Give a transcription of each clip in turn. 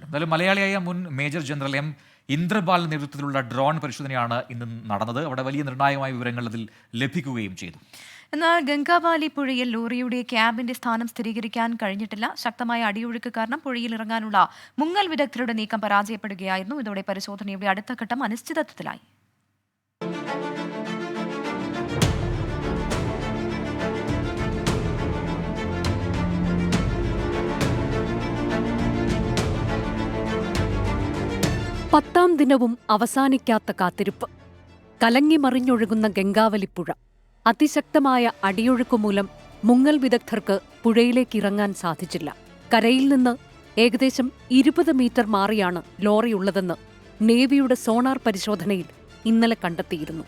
എന്തായാലും മലയാളിയായ മുൻ മേജർ ജനറൽ എം ഇന്ദ്രപാൽ നേതൃത്വത്തിലുള്ള ഡ്രോൺ പരിശോധനയാണ് ഇന്ന് നടന്നത്. അവിടെ വലിയ നിർണായകമായ വിവരങ്ങൾ അതിൽ ലഭിക്കുകയും ചെയ്തു. എന്നാൽ ഗംഗാവാലി പുഴയിൽ ലോറിയുടെ ക്യാബിന്റെ സ്ഥാനം സ്ഥിരീകരിക്കാൻ കഴിഞ്ഞിട്ടില്ല. ശക്തമായ അടിയൊഴുക്ക് കാരണം പുഴയിൽ ഇറങ്ങാനുള്ള മുങ്ങൽ വിദഗ്ധരുടെ നീക്കം പരാജയപ്പെടുകയായിരുന്നു. ഇതോടെ പരിശോധനയുടെ അടുത്ത ഘട്ടം അനിശ്ചിതത്വത്തിലായി. പത്താം ദിനവും അവസാനിക്കാത്ത കാത്തിരിപ്പ്. കലങ്ങിമറിഞ്ഞൊഴുകുന്ന ഗംഗാവലിപ്പുഴ. അതിശക്തമായ അടിയൊഴുക്കുമൂലം മുങ്ങൽ വിദഗ്ധർക്ക് പുഴയിലേക്ക് ഇറങ്ങാൻ സാധിച്ചില്ല. കരയിൽ നിന്ന് ഏകദേശം 20 മീറ്റർ മാറിയാണ് ലോറിയുള്ളതെന്ന് നേവിയുടെ സോണാർ പരിശോധനയിൽ ഇന്നലെ കണ്ടെത്തിയിരുന്നു.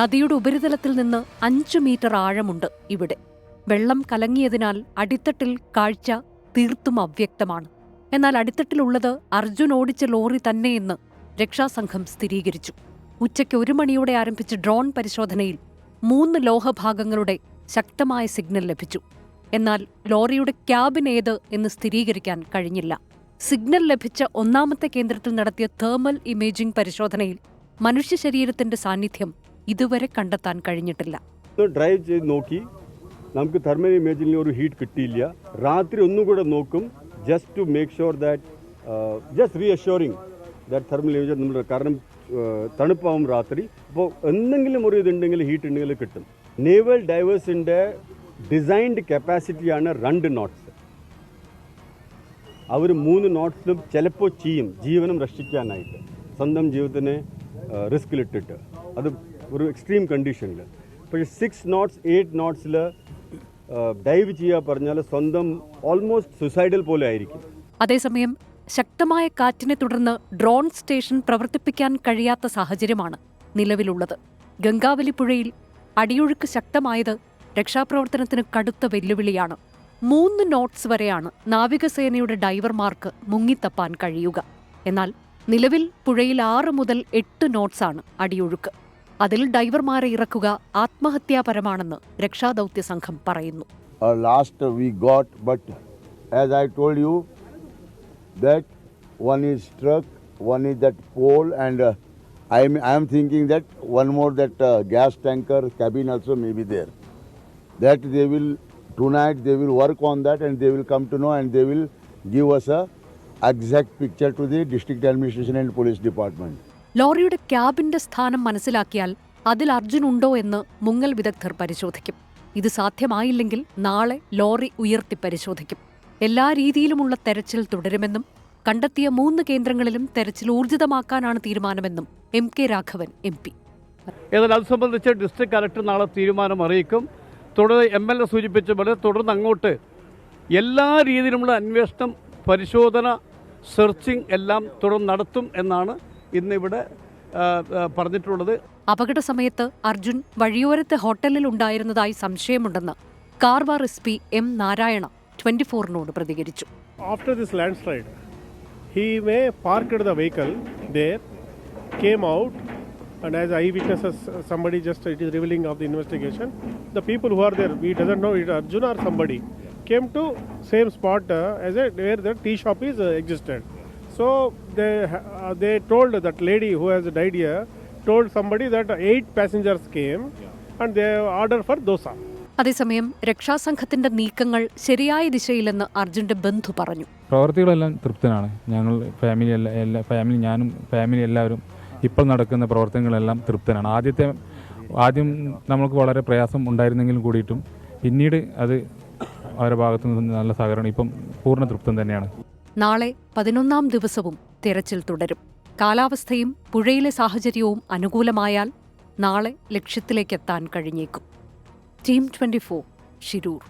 നദിയുടെ ഉപരിതലത്തിൽ നിന്ന് 5 മീറ്റർ ആഴമുണ്ട് ഇവിടെ. വെള്ളം കലങ്ങിയതിനാൽ അടിത്തട്ടിൽ കാഴ്ച തീർത്തും അവ്യക്തമാണ്. എന്നാൽ അടിത്തട്ടിലുള്ളത് അർജുൻ ഓടിച്ച ലോറി തന്നെയെന്ന് രക്ഷാസംഘം സ്ഥിരീകരിച്ചു. ഉച്ചയ്ക്ക് 1 മണിയോടെ ആരംഭിച്ച ഡ്രോൺ പരിശോധനയിൽ 3 ലോഹഭാഗങ്ങളുടെ ശക്തമായ സിഗ്നൽ ലഭിച്ചു. എന്നാൽ ലോറിയുടെ ക്യാബിൻ ഏത് എന്ന് സ്ഥിരീകരിക്കാൻ കഴിഞ്ഞില്ല. സിഗ്നൽ ലഭിച്ച 1ാമത്തെ കേന്ദ്രത്തിൽ നടത്തിയ തേർമൽ ഇമേജിംഗ് പരിശോധനയിൽ മനുഷ്യ ശരീരത്തിന്റെ സാന്നിധ്യം ഇതുവരെ കണ്ടെത്താൻ കഴിഞ്ഞിട്ടില്ല. ഡ്രൈവ് ചെയ്ത് നോക്കി, നമുക്ക് തെർമൽ ഇമേജിംഗിൽ ഒരു ഹീറ്റ് കിട്ടിയില്ല. രാത്രി ഒന്നുകൂടെ നോക്കും, just to make sure that just reassuring that thermal imaging നമ്മൾ കാരണം തണുപ്പാവും രാത്രി. അപ്പോൾ എന്തെങ്കിലും ഒരു ഇതുണ്ടെങ്കിൽ ഹീറ്റ് ഉണ്ടെങ്കിൽ കിട്ടും. നേവൽ ഡൈവേഴ്സിൻ്റെ ഡിസൈൻഡ് കപ്പാസിറ്റിയാണ് 2 knots. അവർ 3 knotsലും ചിലപ്പോൾ ചെയ്യും ജീവനം രക്ഷിക്കാനായിട്ട്, സ്വന്തം ജീവിതത്തിനെ റിസ്കിലിട്ടിട്ട്. അത് ഒരു എക്സ്ട്രീം കണ്ടീഷനിൽ. പക്ഷേ 6 knots 8 knotsൽ ഡൈവ് ചെയ്യുക പറഞ്ഞാൽ സ്വന്തം ഓൾമോസ്റ്റ് സുസൈഡൽ പോലെ ആയിരിക്കും. അതേസമയം ശക്തമായ കാറ്റിനെ തുടർന്ന് ഡ്രോൺ സ്റ്റേഷൻ പ്രവർത്തിപ്പിക്കാൻ കഴിയാത്ത സാഹചര്യമാണ് നിലവിലുള്ളത്. ഗംഗാവലി പുഴയിൽ അടിയൊഴുക്ക് ശക്തമായത് രക്ഷാപ്രവർത്തനത്തിന് കടുത്ത വെല്ലുവിളിയാണ്. 3 knots വരെയാണ് നാവികസേനയുടെ ഡൈവർമാർക്ക് മുങ്ങിത്തപ്പാൻ കഴിയുക. എന്നാൽ നിലവിൽ പുഴയിൽ 6 മുതൽ 8 knots ആണ് അടിയൊഴുക്ക്. അതിൽ ഡൈവർമാരെ ഇറക്കുക ആത്മഹത്യാപരമാണെന്ന് രക്ഷാദൌത്യ സംഘം പറയുന്നു. Last we got, but as I told you that one is truck, one is that pole, and I am thinking that one more that gas tanker cabin also may be there. That they will tonight they will work on that and they will come to know and they will give us a exact picture to the district administration and police department. ലോറിയുടെ ക്യാബിന്റെ സ്ഥാനം മനസ്സിലാക്കിയാൽ അതിൽ അർജുൻ ഉണ്ടോ എന്ന് മുങ്ങൽ വിദഗ്ധർ പരിശോധിക്കും. ഇത് സാധ്യമായില്ലെങ്കിൽ നാളെ ലോറി ഉയർത്തി പരിശോധിക്കും. എല്ലാ രീതിയിലുമുള്ള തെരച്ചിൽ തുടരുമെന്നും കണ്ടെത്തിയ 3 കേന്ദ്രങ്ങളിലും തെരച്ചിൽ ഊർജിതമാക്കാനാണ് തീരുമാനമെന്നും MK രാഘവൻ MP. എന്നാൽ അത് സംബന്ധിച്ച് ഡിസ്ട്രിക്ട് കലക്ടർ നാളെ തീരുമാനം അറിയിക്കും. തുടർന്ന് MLA സൂചിപ്പിച്ച പോലെ തുടർന്ന് അങ്ങോട്ട് എല്ലാ രീതിയിലുമുള്ള അന്വേഷണം, പരിശോധന, സെർച്ചിങ് എല്ലാം തുടർന്ന് നടത്തും എന്നാണ് ഇന്നിവിടെ പറഞ്ഞിട്ടുള്ളത്. അപകട സമയത്ത് അർജുൻ വഴിയോരത്തെ ഹോട്ടലിൽ ഉണ്ടായിരുന്നതായി സംശയമുണ്ടെന്ന് കാർവാർ SP M നാരായണ 24നോട് പ്രതികരിച്ചു. After this landslide, he may parked the vehicle there, came out, and as eyewitnesses, somebody just it is revealing of the investigation. The people who are there, we doesn't know it Arjun or somebody, came to same spot as where the tea shop is existed. So they told that lady who has died here, told somebody that 8 passengers came and they ordered for dosa. അതേസമയം രക്ഷാസംഘത്തിന്റെ നീക്കങ്ങൾ ശരിയായ ദിശയിലെന്ന് അർജുന്റെ ബന്ധു പറഞ്ഞു. പ്രവർത്തികളെല്ലാം തൃപ്തനാണ്. ഞങ്ങൾ family ഞാനും family എല്ലാവരും ഇപ്പോൾ നടക്കുന്ന പ്രവർത്തനങ്ങളെല്ലാം തൃപ്തനാണ്. ആദ്യം നമുക്ക് വളരെ പ്രയാസം ഉണ്ടായിരുന്നെങ്കിലും കൂടിയിട്ടും പിന്നീട് അത് അവരുടെ ഭാഗത്തു നിന്ന് നല്ല സഹകരണം, ഇപ്പം പൂർണ്ണ തൃപ്തം തന്നെയാണ്. നാളെ 11ാം ദിവസവും തിരച്ചിൽ തുടരും. കാലാവസ്ഥയും പുഴയിലെ സാഹചര്യവും അനുകൂലമായാൽ നാളെ ലക്ഷ്യത്തിലേക്കെത്താൻ കഴിഞ്ഞേക്കും. ടീം 24 ഷിരൂർ.